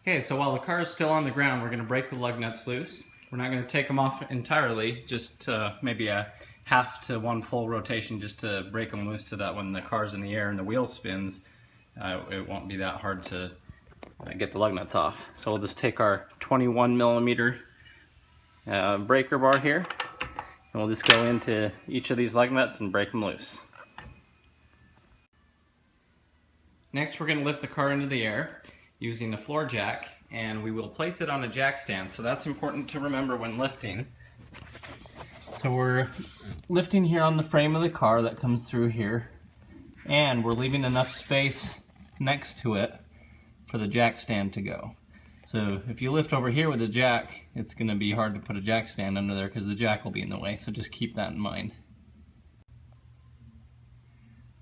Okay, so while the car is still on the ground, we're going to break the lug nuts loose. We're not going to take them off entirely, just maybe a half to one full rotation just to break them loose so that when the car's in the air and the wheel spins, it won't be that hard to get the lug nuts off. So we'll just take our 21 millimeter breaker bar here, and we'll just go into each of these lug nuts and break them loose. Next, we're going to lift the car into the air using a floor jack, and we will place it on a jack stand. So that's important to remember when lifting. So we're lifting here on the frame of the car that comes through here, and we're leaving enough space next to it for the jack stand to go. So if you lift over here with a jack, it's going to be hard to put a jack stand under there because the jack will be in the way, so just keep that in mind.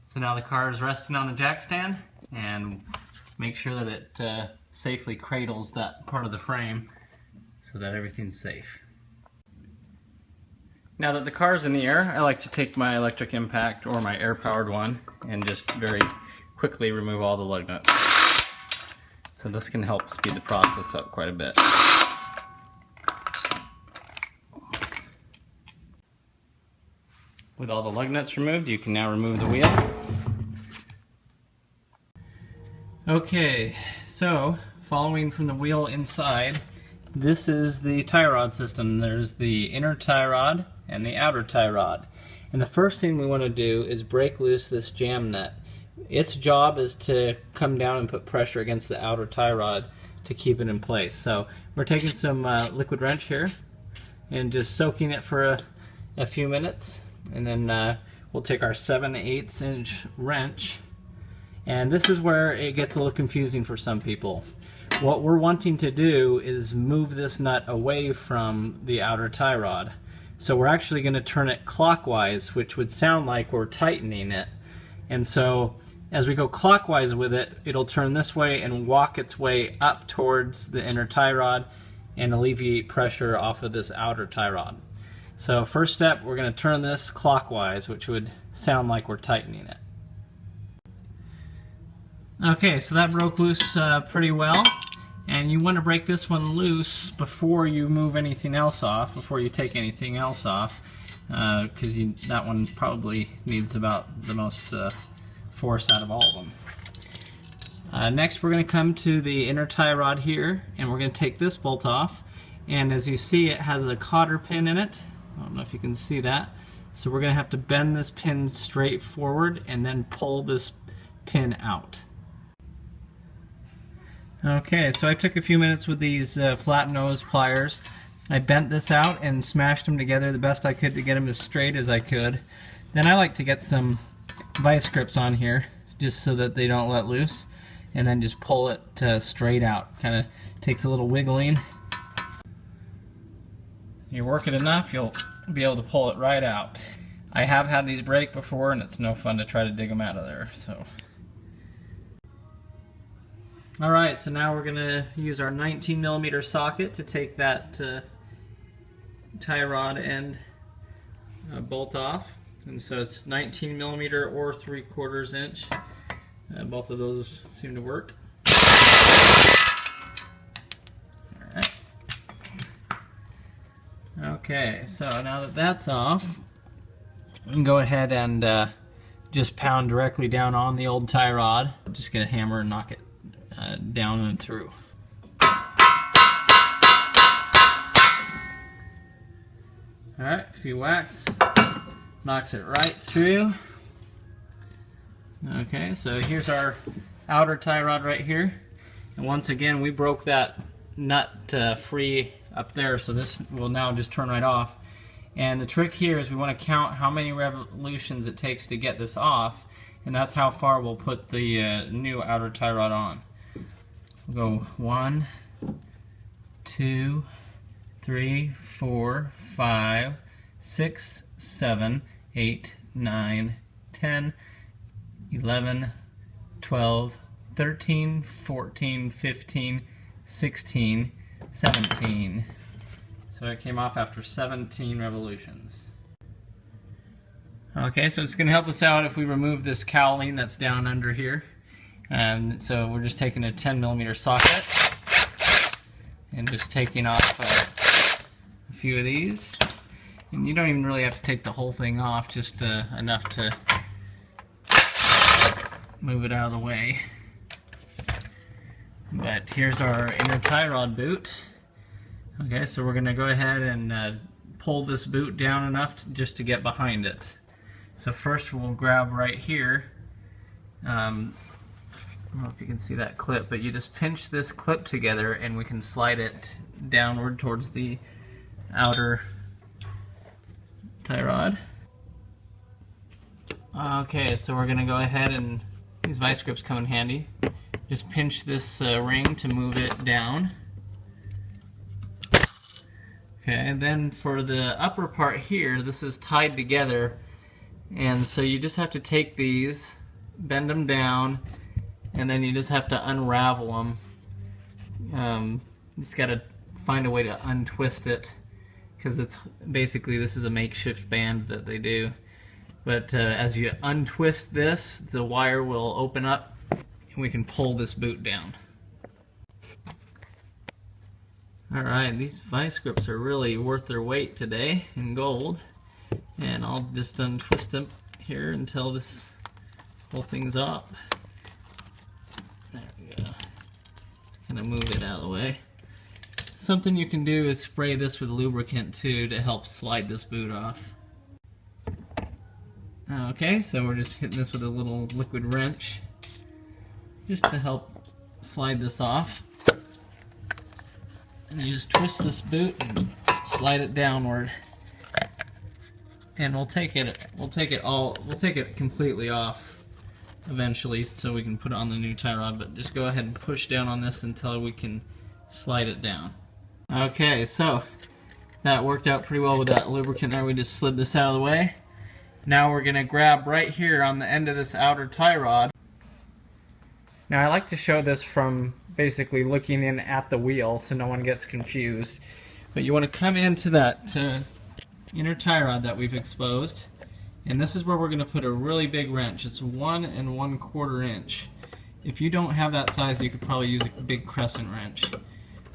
So now the car is resting on the jack stand, and make sure that it safely cradles that part of the frame so that everything's safe. Now that the car is in the air, I like to take my electric impact or my air-powered one and just very quickly remove all the lug nuts. So this can help speed the process up quite a bit. With all the lug nuts removed, you can now remove the wheel. Okay, so following from the wheel inside, this is the tie rod system. There's the inner tie rod and the outer tie rod. And the first thing we want to do is break loose this jam nut. Its job is to come down and put pressure against the outer tie rod to keep it in place. So we're taking some liquid wrench here and just soaking it for a few minutes, and then we'll take our 7/8 inch wrench. And this is where it gets a little confusing for some people. What we're wanting to do is move this nut away from the outer tie rod. So we're actually going to turn it clockwise, which would sound like we're tightening it. And so as we go clockwise with it, it'll turn this way and walk its way up towards the inner tie rod and alleviate pressure off of this outer tie rod. So first step, we're going to turn this clockwise, which would sound like we're tightening it. Okay, so that broke loose pretty well, and you want to break this one loose before you move anything else off, before you take anything else off, because that one probably needs about the most force out of all of them. Next, we're going to come to the inner tie rod here, and we're going to take this bolt off, and as you see, it has a cotter pin in it. I don't know if you can see that. So we're going to have to bend this pin straight forward and then pull this pin out. Okay, so I took a few minutes with these flat nose pliers. I bent this out and smashed them together the best I could to get them as straight as I could. Then I like to get some vice grips on here just so that they don't let loose, and then just pull it straight out. Kind of takes a little wiggling. You work it enough, you'll be able to pull it right out. I have had these break before, and it's no fun to try to dig them out of there. So. Alright, so now we're going to use our 19 millimeter socket to take that tie rod end bolt off. And so it's 19 millimeter or 3/4 inch. Both of those seem to work. Alright. Okay, so now that that's off, we can go ahead and just pound directly down on the old tie rod. Just get a hammer and knock it down and through. Alright, a few whacks, knocks it right through. Okay, so here's our outer tie rod right here. And once again, we broke that nut free up there, so this will now just turn right off. And the trick here is we want to count how many revolutions it takes to get this off, and that's how far we'll put the new outer tie rod on. We'll go 1, 2, 3, 4, 5, 6, 7, 8, 9, 10, 11, 12, 13, 14, 15, 16, 17. So it came off after 17 revolutions. Okay, so it's going to help us out if we remove this cowling that's down under here. And so we're just taking a 10 millimeter socket and just taking off a few of these. And you don't even really have to take the whole thing off, just enough to move it out of the way. But here's our inner tie rod boot. Okay, so we're going to go ahead and pull this boot down enough just to get behind it. So first we'll grab right here. I don't know if you can see that clip, but you just pinch this clip together and we can slide it downward towards the outer tie rod. Okay, so we're going to go ahead, and these vice grips come in handy. Just pinch this ring to move it down. Okay, and then for the upper part here, this is tied together, and so you just have to take these, bend them down, and then you just have to unravel them. You just got to find a way to untwist it, because it's basically, this is a makeshift band that they do. But as you untwist this, the wire will open up and we can pull this boot down. Alright, these vice grips are really worth their weight today in gold. And I'll just untwist them here until this whole thing's up. There we go. Kind of move it out of the way. Something you can do is spray this with lubricant too to help slide this boot off. Okay, so we're just hitting this with a little liquid wrench just to help slide this off. And you just twist this boot and slide it downward. And we'll take it completely off eventually so we can put it on the new tie rod, but just go ahead and push down on this until we can slide it down. Okay, so that worked out pretty well with that lubricant there. We just slid this out of the way. Now we're going to grab right here on the end of this outer tie rod. Now I like to show this from basically looking in at the wheel so no one gets confused. But you want to come into that inner tie rod that we've exposed, and this is where we're going to put a really big wrench. It's 1 1/4 inch. If you don't have that size, you could probably use a big crescent wrench.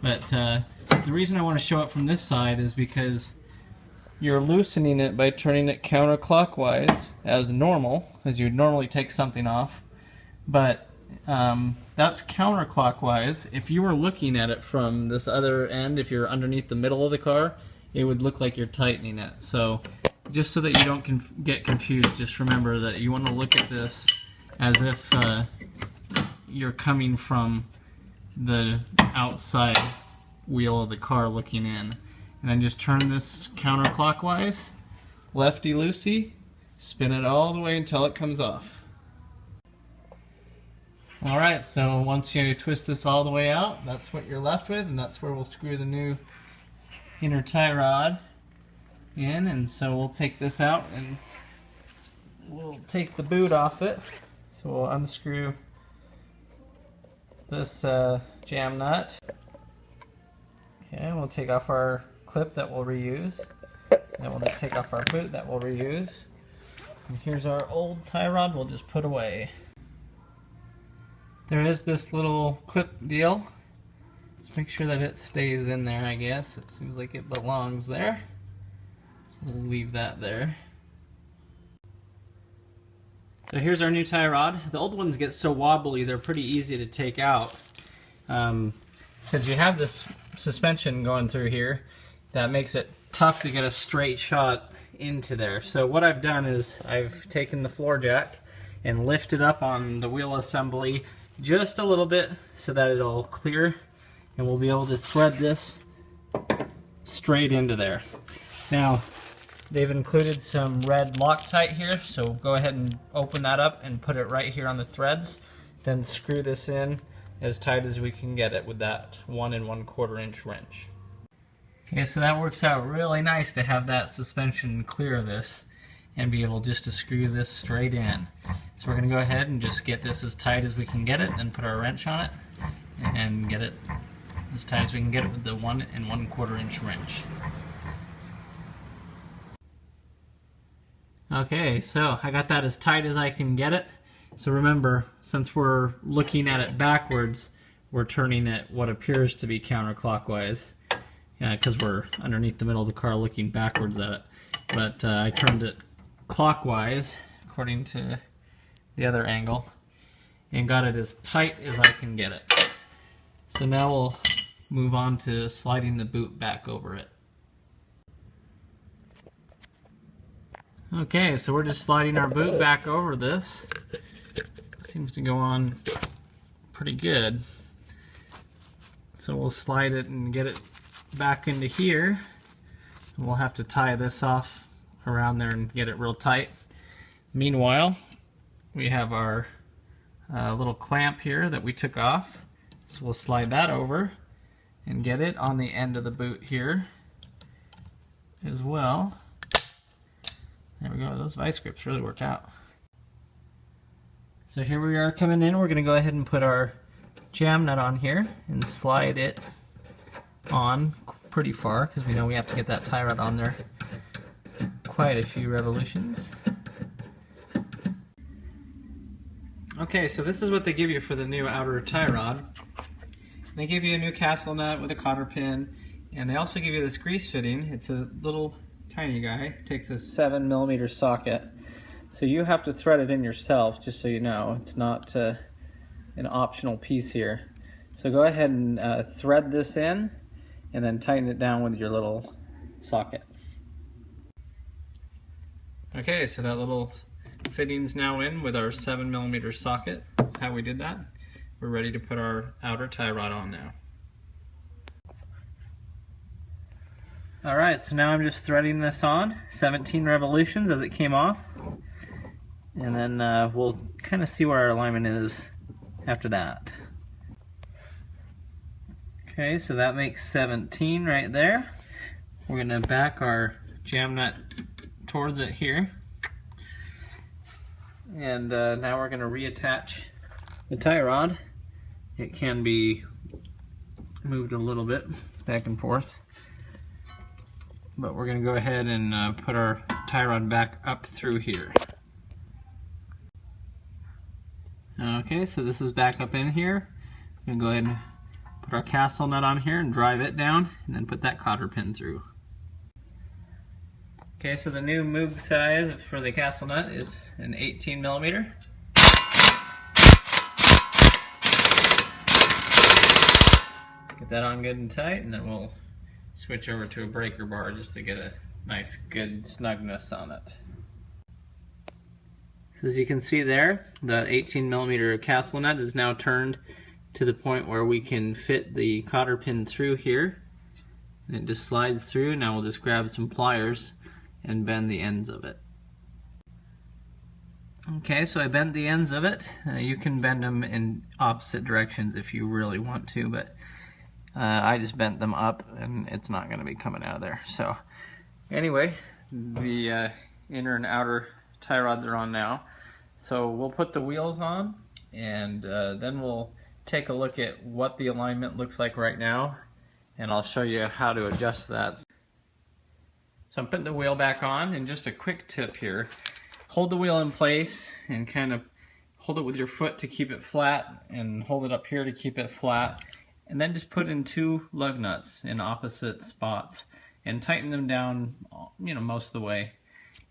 But the reason I want to show it from this side is because you're loosening it by turning it counterclockwise as normal, as you would normally take something off. But that's counterclockwise. If you were looking at it from this other end, if you're underneath the middle of the car, it would look like you're tightening it. So just so that you don't get confused, just remember that you want to look at this as if you're coming from the outside wheel of the car looking in. And then just turn this counterclockwise, lefty-loosey, spin it all the way until it comes off. Alright, so once you twist this all the way out, that's what you're left with, and that's where we'll screw the new inner tie rod in. And so we'll take this out and we'll take the boot off it. So we'll unscrew this jam nut. Okay, we'll take off our clip that we'll reuse. Then we'll just take off our boot that we'll reuse. And here's our old tie rod we'll just put away. There is this little clip deal. Just make sure that it stays in there, I guess. It seems like it belongs there. We'll leave that there. So here's our new tie rod. The old ones get so wobbly, they're pretty easy to take out. Because you have this suspension going through here that makes it tough to get a straight shot into there. So what I've done is I've taken the floor jack and lifted up on the wheel assembly just a little bit so that it'll clear, and we'll be able to thread this straight into there. Now they've included some red Loctite here, so go ahead and open that up and put it right here on the threads, then screw this in as tight as we can get it with that 1 1/4 inch wrench. Okay, so that works out really nice to have that suspension clear this and be able just to screw this straight in. So we're going to go ahead and just get this as tight as we can get it, and put our wrench on it and get it as tight as we can get it with the 1 1/4 inch wrench. Okay, so I got that as tight as I can get it. So remember, since we're looking at it backwards, we're turning it what appears to be counterclockwise, because we're underneath the middle of the car looking backwards at it. But I turned it clockwise according to the other angle and got it as tight as I can get it. So now we'll move on to sliding the boot back over it. Okay, so we're just sliding our boot back over this. Seems to go on pretty good. So we'll slide it and get it back into here. We'll have to tie this off around there and get it real tight. Meanwhile, we have our little clamp here that we took off. So we'll slide that over and get it on the end of the boot here as well. There we go, those vice grips really worked out. So here we are coming in. We're going to go ahead and put our jam nut on here and slide it on pretty far, because we know we have to get that tie rod on there quite a few revolutions. Okay, so this is what they give you for the new outer tie rod. They give you a new castle nut with a cotter pin, and they also give you this grease fitting. It's a little tiny guy. It takes a 7mm socket. So you have to thread it in yourself, just so you know. It's not an optional piece here. So go ahead and thread this in, and then tighten it down with your little socket. Okay, so that little fitting's now in with our 7mm socket. That's how we did that. We're ready to put our outer tie rod on now. Alright, so now I'm just threading this on, 17 revolutions as it came off. And then we'll kind of see where our alignment is after that. Okay, so that makes 17 right there. We're going to back our jam nut towards it here. And now we're going to reattach the tie rod. It can be moved a little bit back and forth, but we're going to go ahead and put our tie rod back up through here. Okay, so this is back up in here. I'm going to go ahead and put our castle nut on here and drive it down, and then put that cotter pin through. Okay, so the new Moog size for the castle nut is an 18mm. Get that on good and tight, and then we'll switch over to a breaker bar just to get a nice good snugness on it. So as you can see there, the 18mm castle nut is now turned to the point where we can fit the cotter pin through here. And it just slides through. Now we'll just grab some pliers and bend the ends of it. Okay, so I bent the ends of it. You can bend them in opposite directions if you really want to, but I just bent them up and it's not going to be coming out of there. So anyway, the inner and outer tie rods are on now. So we'll put the wheels on, and then we'll take a look at what the alignment looks like right now, and I'll show you how to adjust that. So I'm putting the wheel back on, and just a quick tip here. Hold the wheel in place and kind of hold it with your foot to keep it flat, and hold it up here to keep it flat, and then just put in 2 lug nuts in opposite spots and tighten them down, you know, most of the way.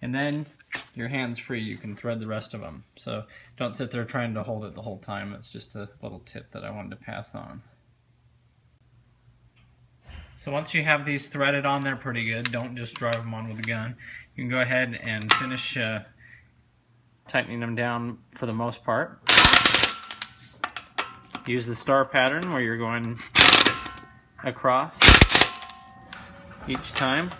And then your hand's free, you can thread the rest of them. So don't sit there trying to hold it the whole time. It's just a little tip that I wanted to pass on. So once you have these threaded on there pretty good, don't just drive them on with a gun. You can go ahead and finish tightening them down for the most part. Use the star pattern where you're going across each time.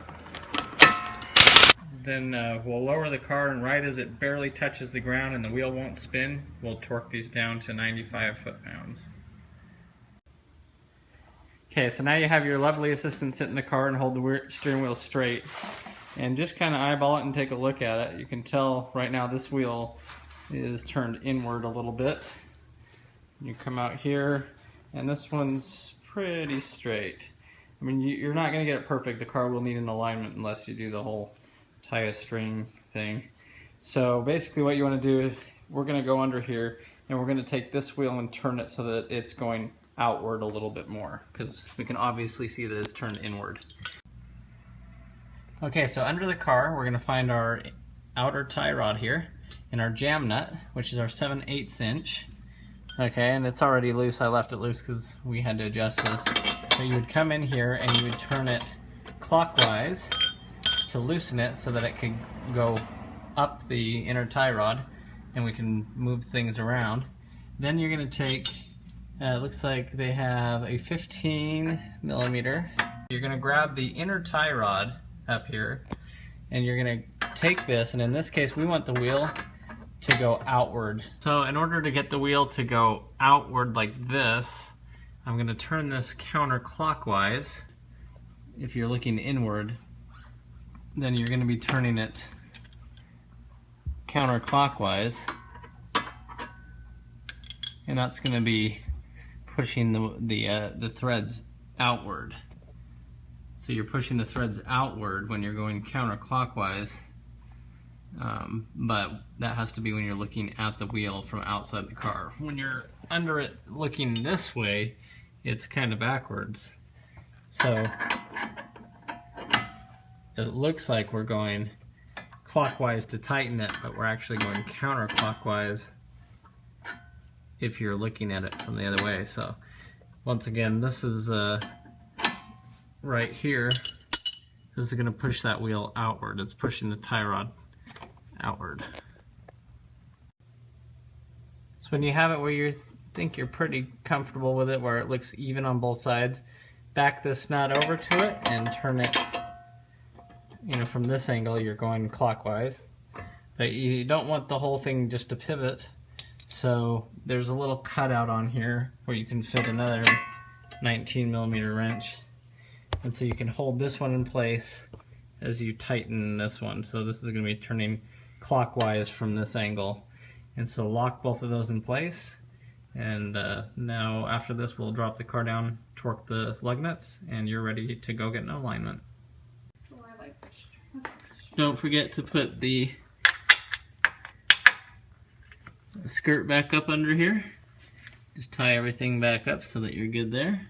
Then we'll lower the car, and right as it barely touches the ground and the wheel won't spin, we'll torque these down to 95 foot-pounds. Okay, so now you have your lovely assistant sit in the car and hold the steering wheel straight, and just kind of eyeball it and take a look at it. You can tell right now this wheel is turned inward a little bit. You come out here, and this one's pretty straight. I mean, you're not going to get it perfect. The car will need an alignment unless you do the whole tie a string thing. So basically what you want to do is we're going to go under here, and we're going to take this wheel and turn it so that it's going outward a little bit more, because we can obviously see that it's turned inward. Okay, so under the car we're going to find our outer tie rod here and our jam nut, which is our 7/8 inch. Okay, and it's already loose. I left it loose because we had to adjust this. So you would come in here and you would turn it clockwise to loosen it so that it could go up the inner tie rod and we can move things around. Then you're going to take, it looks like they have a 15mm. You're going to grab the inner tie rod up here and you're going to take this, and in this case we want the wheel to go outward. So in order to get the wheel to go outward like this, I'm going to turn this counterclockwise. If you're looking inward, then you're going to be turning it counterclockwise, and that's going to be pushing the threads outward. So you're pushing the threads outward when you're going counterclockwise, but that has to be when you're looking at the wheel from outside the car. When you're under it looking this way, it's kind of backwards. So it looks like we're going clockwise to tighten it, but we're actually going counterclockwise if you're looking at it from the other way. So once again, this is right here. This is going to push that wheel outward. It's pushing the tie rod outward. So when you have it where you think you're pretty comfortable with it, where it looks even on both sides, back this nut over to it and turn it, you know, from this angle you're going clockwise, but you don't want the whole thing just to pivot. So there's a little cutout on here where you can fit another 19mm wrench, and so you can hold this one in place as you tighten this one. So this is going to be turning clockwise from this angle, and so lock both of those in place. And now after this we'll drop the car down, torque the lug nuts, and you're ready to go get an alignment. Don't forget to put the skirt back up under here. Just tie everything back up so that you're good there.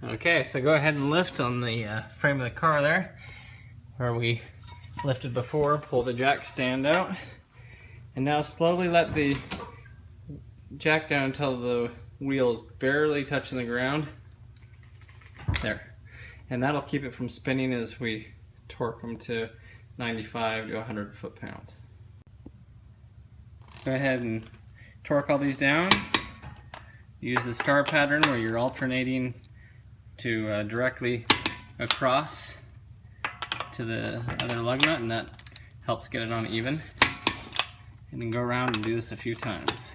Okay, so go ahead and lift on the frame of the car there, where we lifted before. Pull the jack stand out, and now slowly let the jack down until the wheel is barely touching the ground. There. And that'll keep it from spinning as we torque them to 95 to 100 foot-pounds. Go ahead and torque all these down. Use the star pattern where you're alternating to directly across to the other lug nut, and that helps get it on even. And then go around and do this a few times.